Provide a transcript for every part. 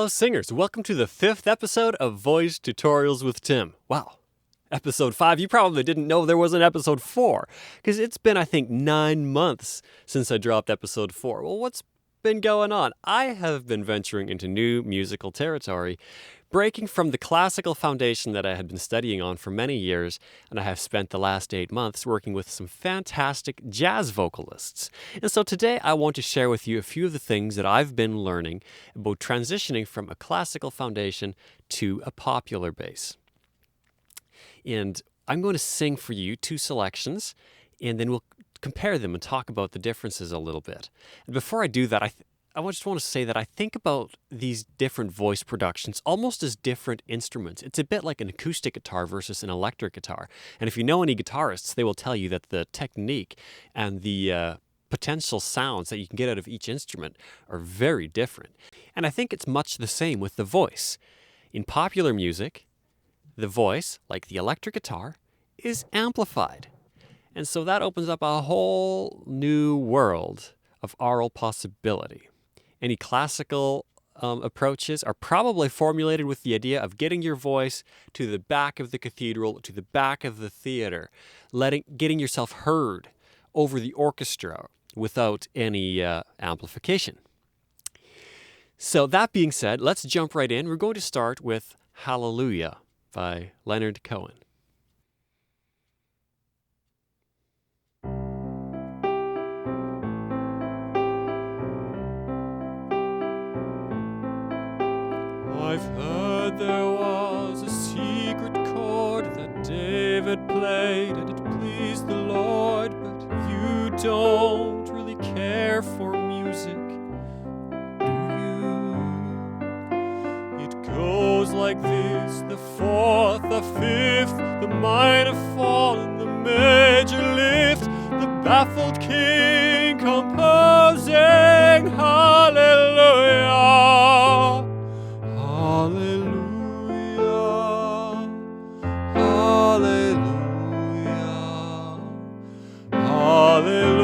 Hello singers, welcome to the 5th episode of Voice Tutorials with Tim. Wow, episode 5, you probably didn't know there was an episode 4, because it's been, I think, 9 months since I dropped episode 4. Well, what's been going on? I have been venturing into new musical territory, breaking from the classical foundation that I had been studying on for many years, and I have spent the last 8 months working with some fantastic jazz vocalists. And so today I want to share with you a few of the things that I've been learning about transitioning from a classical foundation to a popular bass. And I'm going to sing for you 2 selections, and then we'll compare them and talk about the differences a little bit. And before I do that, I just want to say that I think about these different voice productions almost as different instruments. It's a bit like an acoustic guitar versus an electric guitar. And if you know any guitarists, they will tell you that the technique and the potential sounds that you can get out of each instrument are very different. And I think it's much the same with the voice. In popular music, the voice, like the electric guitar, is amplified. And so that opens up a whole new world of aural possibility. Any classical approaches are probably formulated with the idea of getting your voice to the back of the cathedral, to the back of the theater, getting yourself heard over the orchestra without any amplification. So that being said, let's jump right in. We're going to start with Hallelujah by Leonard Cohen. I've heard there was a secret chord that David played and it pleased the Lord, but you don't really care for music, do you? It goes like this: the 4th, the 5th, the minor fall and the major lift, the baffled king composing hallelujah. Hallelujah, hallelujah, hallelujah,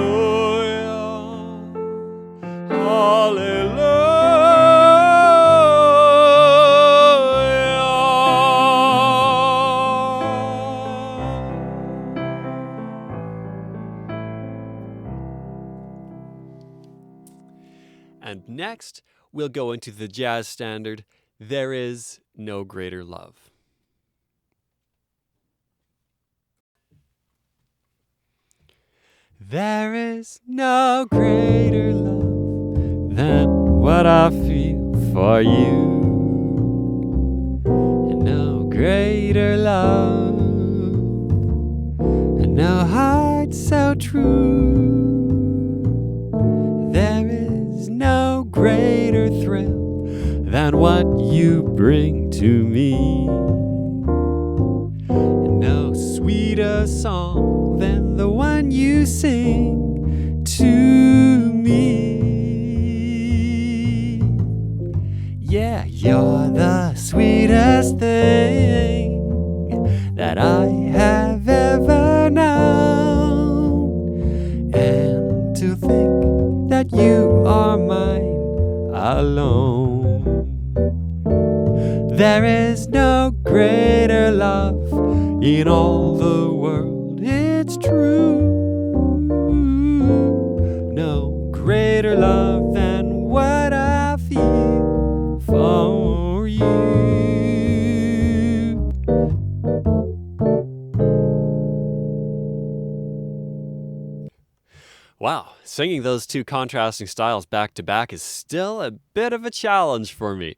hallelujah. And next, we'll go into the jazz standard, There Is No Greater Love. There is no greater love than what I feel for you, and no greater love, and no heart so true. There is no greater thrill than what you bring to me, and no sweeter song than the one you sing to me. Yeah, you're the sweetest thing that I have ever known, and to think that you are mine alone. There is no greater love in all the world, it's true. No greater love than what I feel for you. Wow, singing those 2 contrasting styles back to back is still a bit of a challenge for me.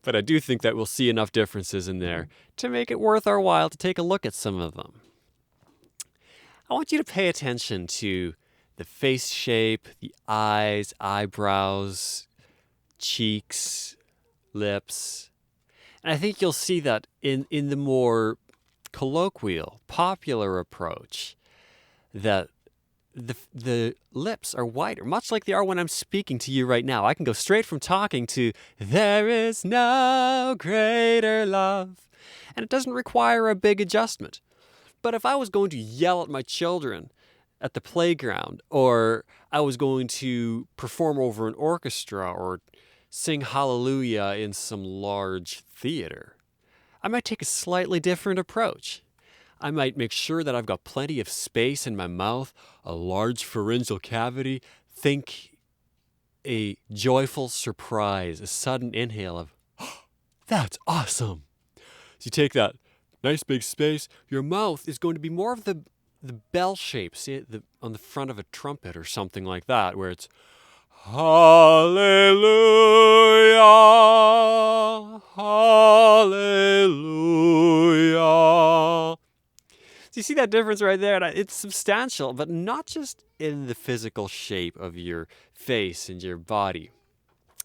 But I do think that we'll see enough differences in there to make it worth our while to take a look at some of them. I want you to pay attention to the face shape, the eyes, eyebrows, cheeks, lips. And I think you'll see that in the more colloquial, popular approach, that the lips are wider, much like they are when I'm speaking to you right now. I can go straight from talking to "There is no greater love," and it doesn't require a big adjustment. But if I was going to yell at my children at the playground, or I was going to perform over an orchestra, or sing Hallelujah in some large theater, I might take a slightly different approach. I might make sure that I've got plenty of space in my mouth, a large pharyngeal cavity. Think a joyful surprise, a sudden inhale of, oh, that's awesome. So you take that nice big space, your mouth is going to be more of the bell shape, see it on the front of a trumpet or something like that, where it's Hallelujah, Hallelujah. So you see that difference right there? It's substantial, but not just in the physical shape of your face and your body.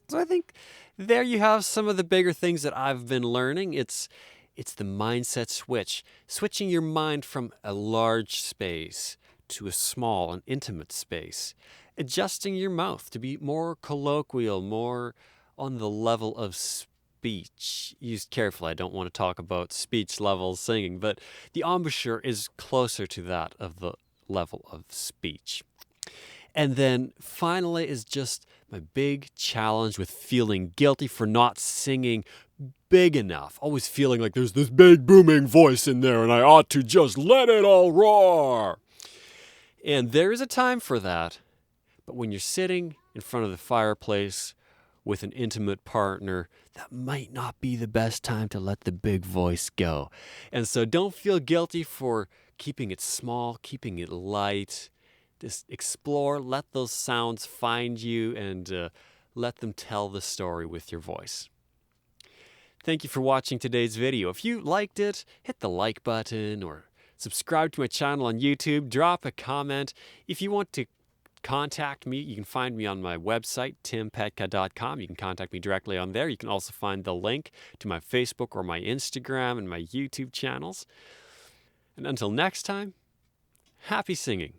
So I think there you have some of the bigger things that I've been learning. It's the mindset switch, switching your mind from a large space to a small and intimate space, adjusting your mouth to be more colloquial, more on the level of speech. Used carefully, I don't want to talk about speech level singing, but the embouchure is closer to that of the level of speech. And then finally is just my big challenge with feeling guilty for not singing big enough. Always feeling like there's this big booming voice in there and I ought to just let it all roar. And there is a time for that. But when you're sitting in front of the fireplace with an intimate partner, that might not be the best time to let the big voice go. And so don't feel guilty for keeping it small, keeping it light. Just explore, let those sounds find you, and let them tell the story with your voice. Thank you for watching today's video. If you liked it, hit the like button or subscribe to my channel on YouTube. Drop a comment. If you want to contact me, you can find me on my website, timpetka.com. You can contact me directly on there. You can also find the link to my Facebook or my Instagram and my YouTube channels. And until next time, happy singing.